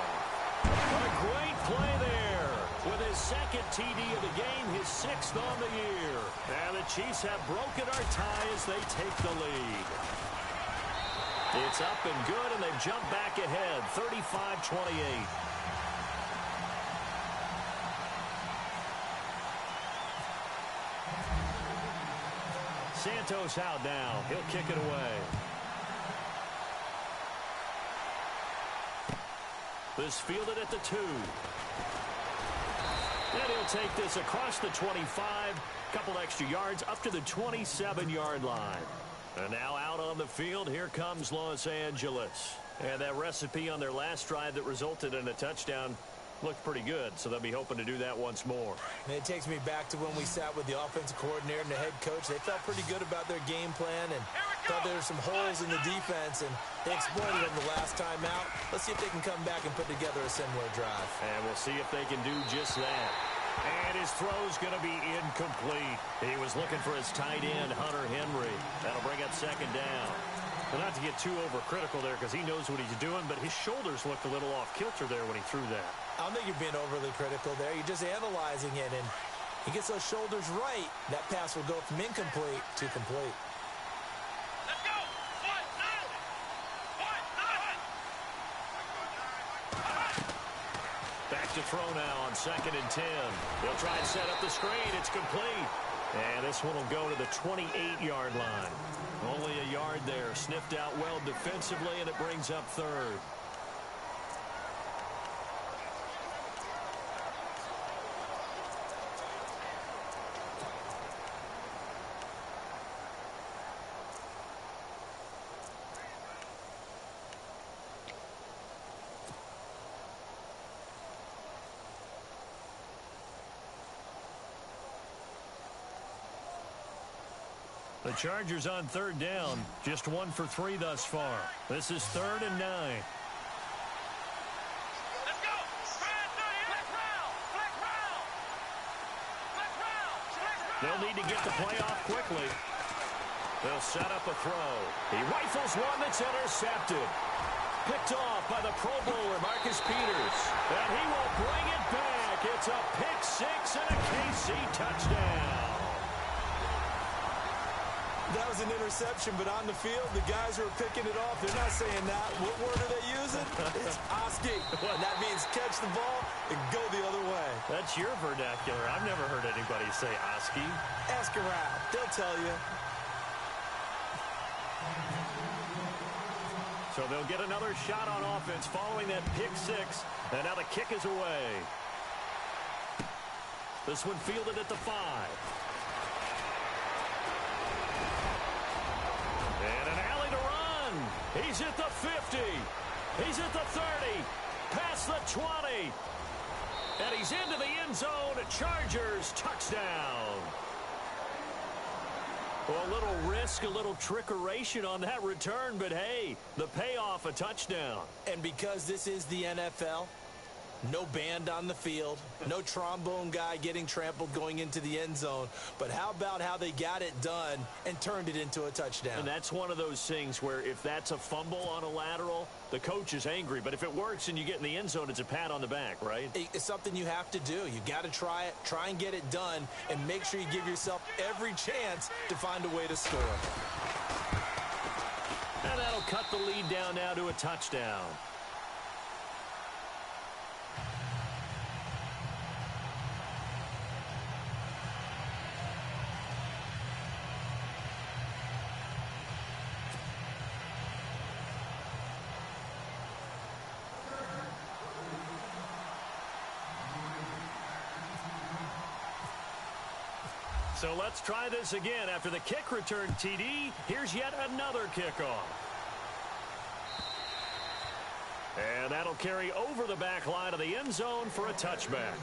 A great play there. With his 2nd TD of the game, his 6th on the year. And the Chiefs have broken our tie as they take the lead. It's up and good, and they've jumped back ahead, 35-28. Santos out now. He'll kick it away. This fielded at the 2. And he'll take this across the 25. Couple extra yards up to the 27-yard line. And now out on the field, here comes Los Angeles. And that recipe on their last drive that resulted in a touchdown looked pretty good, so they'll be hoping to do that once more. And it takes me back to when we sat with the offensive coordinator and the head coach. They felt pretty good about their game plan and thought there were some holes in the defense, and they exploited them the last time out. Let's see if they can come back and put together a similar drive. And we'll see if they can do just that. And his throw's going to be incomplete. He was looking for his tight end, Hunter Henry. That'll bring up 2nd down. Well, not to get too overcritical there because he knows what he's doing, but his shoulders looked a little off kilter there when he threw that. I don't think you're being overly critical there. You're just analyzing it, and he gets those shoulders right. That pass will go from incomplete to complete. Let's go! Back to throw now on 2nd and 10. They'll try and set up the screen. It's complete. And this one will go to the 28-yard line. Only a yard there. Sniffed out well defensively, and it brings up 3rd. The Chargers on 3rd down, just 1 for 3 thus far. This is 3rd and 9. Let's go! They'll need to get the play off quickly. They'll set up a throw. He rifles one that's intercepted. Picked off by the Pro Bowler, Marcus Peters. And he will bring it back. It's a pick 6 and a KC touchdown. That was an interception, but on the field, the guys who are picking it off, they're not saying that. What word are they using? It's Oski. And that means catch the ball and go the other way. That's your vernacular. I've never heard anybody say Oski. Ask around. They'll tell you. So they'll get another shot on offense following that pick 6. And now the kick is away. This one fielded at the 5. He's at the 50. He's at the 30. Past the 20. And he's into the end zone. Chargers touchdown. Well, a little risk, a little trickeration on that return, but hey, the payoff, a touchdown. And because this is the NFL, no band on the field, no trombone guy getting trampled going into the end zone. But how about how they got it done and turned it into a touchdown? And that's one of those things where if that's a fumble on a lateral, the coach is angry. But if it works and you get in the end zone, it's a pat on the back, right? It's something you have to do. You got to try it, try and get it done, and make sure you give yourself every chance to find a way to score. And that'll cut the lead down now to a touchdown. So let's try this again. After the kick return TD, here's yet another kickoff. And that'll carry over the back line of the end zone for a touchback.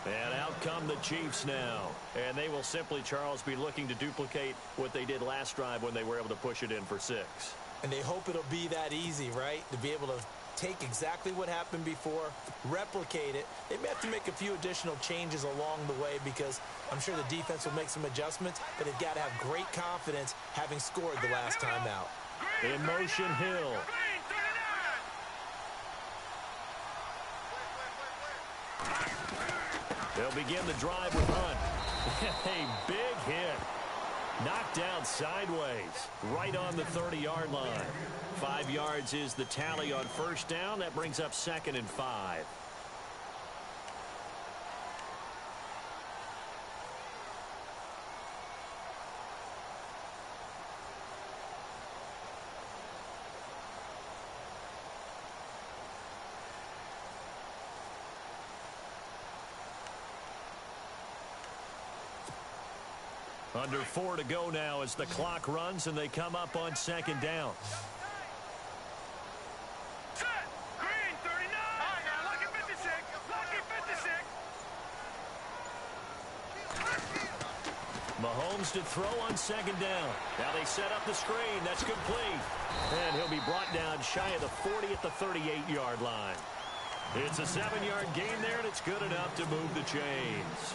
And out come the Chiefs now. And they will simply, Charles, be looking to duplicate what they did last drive when they were able to push it in for 6. And they hope it'll be that easy, right? To be able to take exactly what happened before, replicate it. They may have to make a few additional changes along the way because I'm sure the defense will make some adjustments, but they've got to have great confidence having scored the last time out. In motion, Hill. They'll begin the drive with Hunt. A big hit. Knocked down sideways, right on the 30-yard line. 5 yards is the tally on first down. That brings up 2nd and 5. Under 4 to go now as the clock runs and they come up on 2nd down. Set! Green, 39! All right, now, lucky 56! Lucky 56! Mahomes to throw on 2nd down. Now they set up the screen. That's complete. And he'll be brought down shy of the 40 at the 38-yard line. It's a 7-yard gain there, and it's good enough to move the chains.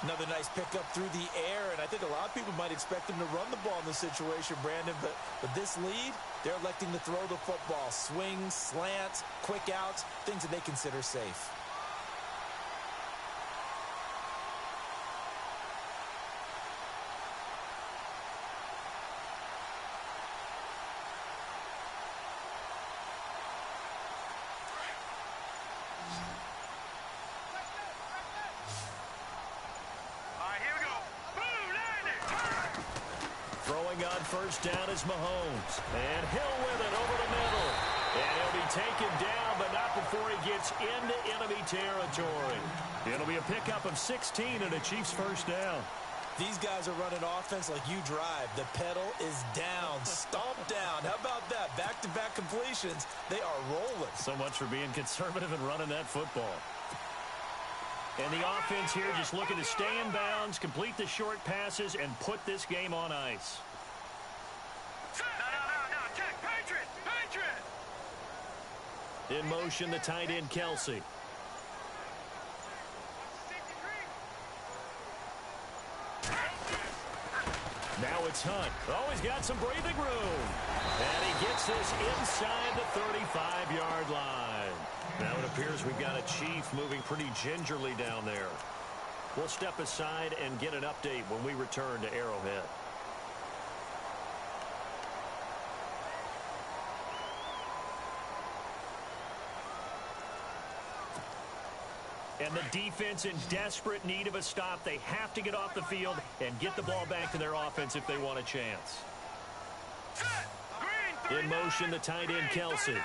Another nice pickup through the air, and I think a lot of people might expect him to run the ball in this situation, Brandon, but with this lead, they're electing to throw the football. Swings, slants, quick outs, things that they consider safe. First down is Mahomes. And Hill with it over the middle. And he'll be taken down, but not before he gets into enemy territory. It'll be a pickup of 16 and a Chiefs first down. These guys are running offense like you drive. The pedal is down, stomped down. How about that? Back-to-back completions. They are rolling. So much for being conservative and running that football. And the offense here just looking to stay in bounds, complete the short passes, and put this game on ice. In motion, the tight end, Kelsey. Now it's Hunt. Oh, he's got some breathing room. And he gets this inside the 35-yard line. Now it appears we've got a Chief moving pretty gingerly down there. We'll step aside and get an update when we return to Arrowhead. And the defense in desperate need of a stop. They have to get off the field and get the ball back to their offense if they want a chance. In motion, the tight end, Kelsey.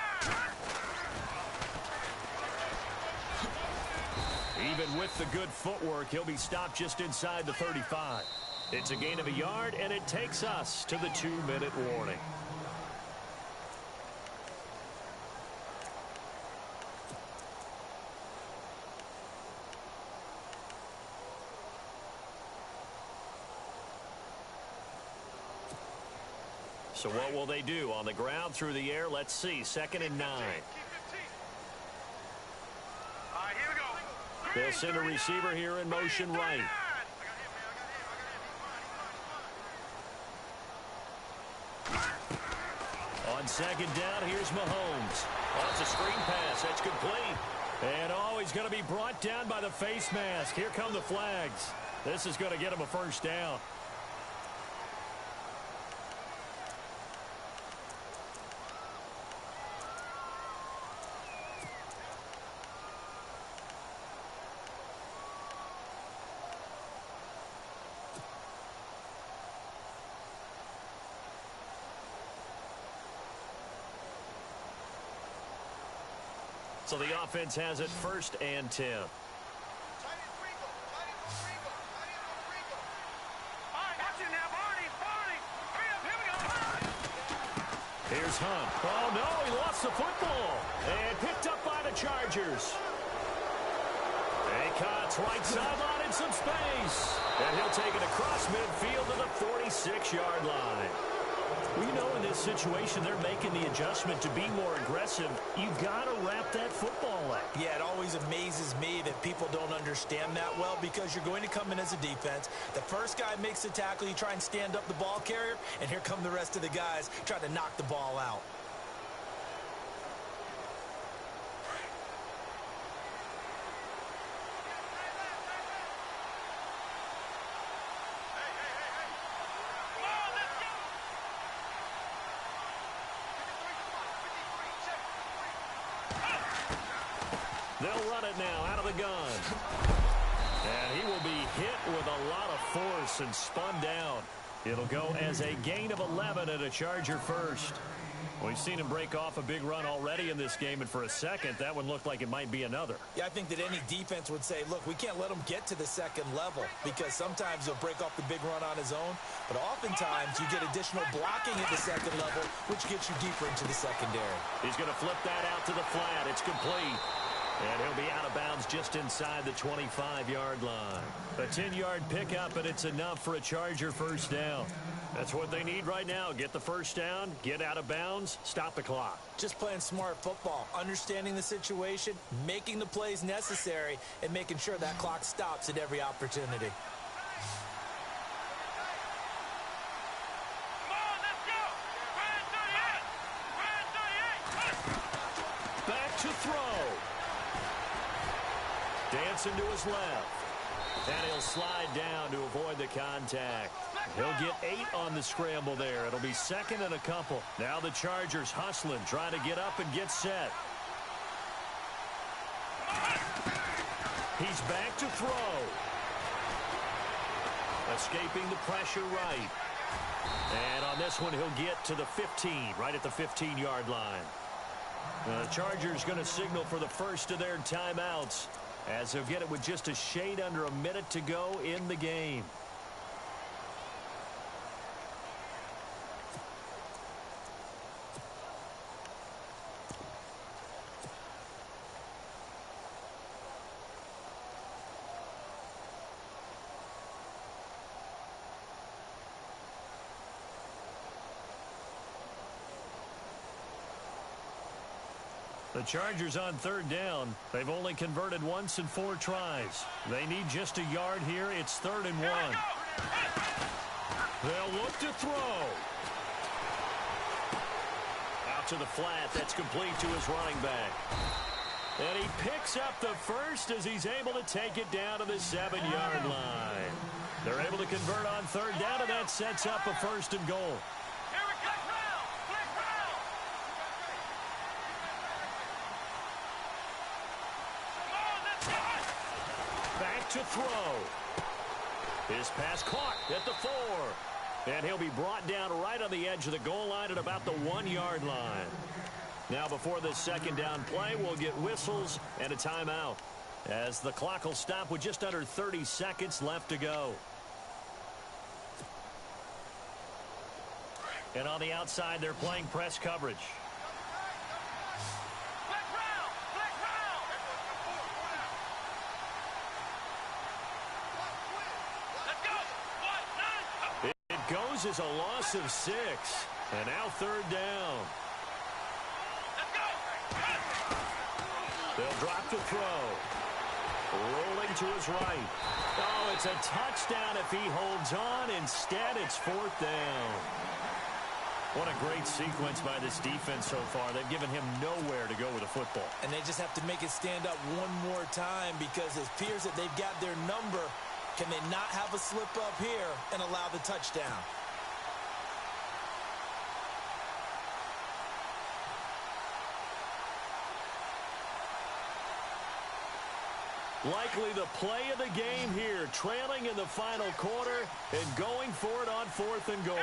Even with the good footwork, he'll be stopped just inside the 35. It's a gain of a yard, and it takes us to the 2-minute warning. So what will they do? On the ground, through the air, let's see. 2nd and 9. All right, here we go. They'll send a receiver here in motion right. On 2nd down, here's Mahomes. Oh, it's a screen pass. That's complete. And he's going to be brought down by the face mask. Here come the flags. This is going to get him a first down. So the offense has it 1st and 10. Here's Hunt. Oh, no, he lost the football. And picked up by the Chargers. Acott's right sideline in some space. And he'll take it across midfield to the 46-yard line. We know in this situation they're making the adjustment to be more aggressive. You've got to wrap that football up. Yeah, it always amazes me that people don't understand that well because you're going to come in as a defense. The first guy makes the tackle, you try and stand up the ball carrier, and here come the rest of the guys trying to knock the ball out. They'll run it now out of the gun. And he will be hit with a lot of force and spun down. It'll go as a gain of 11 and a Charger first. We've seen him break off a big run already in this game, and for a second, that one looked like it might be another. Yeah, I think that any defense would say, look, we can't let him get to the second level because sometimes he'll break off the big run on his own, but oftentimes you get additional blocking at the second level, which gets you deeper into the secondary. He's going to flip that out to the flat. It's complete. And he'll be out of bounds just inside the 25-yard line. A 10-yard pickup, and it's enough for a Charger first down. That's what they need right now. Get the first down, get out of bounds, stop the clock. Just playing smart football, understanding the situation, making the plays necessary, and making sure that clock stops at every opportunity. Back to throw. Dancing to his left. And he'll slide down to avoid the contact. He'll get 8 on the scramble there. It'll be 2nd and a couple. Now the Chargers hustling, trying to get up and get set. He's back to throw. Escaping the pressure right. And on this one, he'll get to the 15, right at the 15-yard line. The Chargers going to signal for the first of their timeouts, as they'll get it with just a shade under a minute to go in the game. The Chargers on 3rd down. They've only converted once in 4 tries. They need just a yard here. It's 3rd and 1. They'll look to throw. Out to the flat. That's complete to his running back. And he picks up the first as he's able to take it down to the 7-yard line. They're able to convert on 3rd down, and that sets up a 1st and goal. To throw. His pass caught at the 4. And he'll be brought down right on the edge of the goal line at about the 1-yard line. Now before this 2nd down play, we'll get whistles and a timeout, as the clock will stop with just under 30 seconds left to go. And on the outside, they're playing press coverage. Goes as a loss of 6. And now third down. They'll drop the throw. Rolling to his right. Oh, it's a touchdown if he holds on. Instead, it's fourth down. What a great sequence by this defense so far. They've given him nowhere to go with the football. And they just have to make it stand up one more time because it appears that they've got their number. Can they not have a slip up here and allow the touchdown? Likely the play of the game here, trailing in the final quarter and going for it on fourth and goal.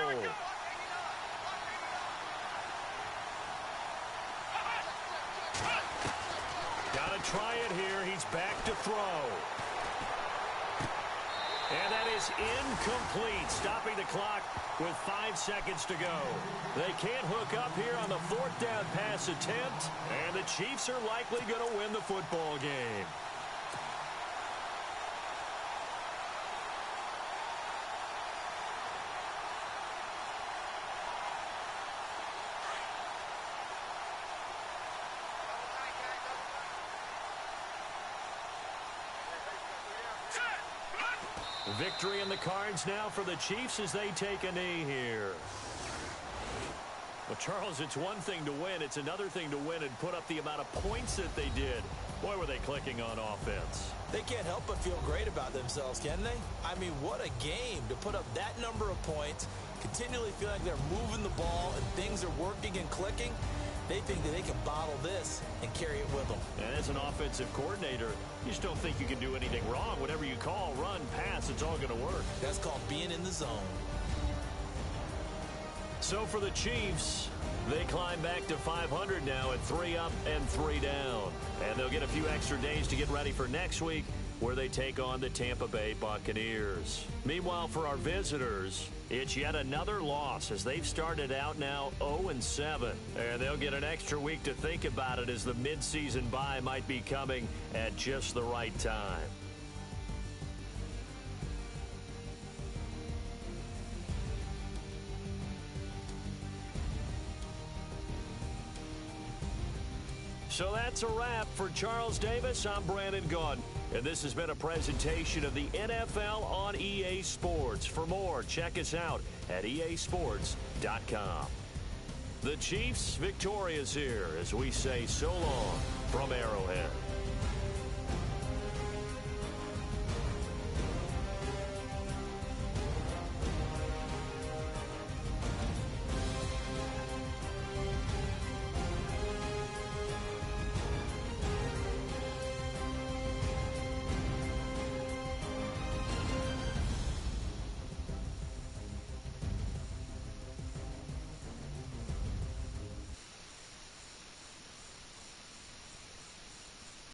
Got to try it here. He's back to throw. And that is incomplete, stopping the clock with 5 seconds to go. They can't hook up here on the fourth down pass attempt, and the Chiefs are likely going to win the football game. Victory in the cards now for the Chiefs as they take a knee here. Well, Charles, it's one thing to win. It's another thing to win and put up the amount of points that they did. Boy, were they clicking on offense. They can't help but feel great about themselves, can they? I mean, what a game to put up that number of points, continually feel like they're moving the ball and things are working and clicking. They think that they can bottle this and carry it with them. And as an offensive coordinator, you just don't think you can do anything wrong. Whatever you call, run, pass, it's all going to work. That's called being in the zone. So for the Chiefs, they climb back to 500 now at 3 up and 3 down. And they'll get a few extra days to get ready for next week, where they take on the Tampa Bay Buccaneers. Meanwhile, for our visitors, it's yet another loss as they've started out now 0-7. And they'll get an extra week to think about it as the midseason bye might be coming at just the right time. So that's a wrap. For Charles Davis, I'm Brandon Gaudin. And this has been a presentation of the NFL on EA Sports. For more, check us out at easports.com. The Chiefs victorious here as we say so long from Arrowhead.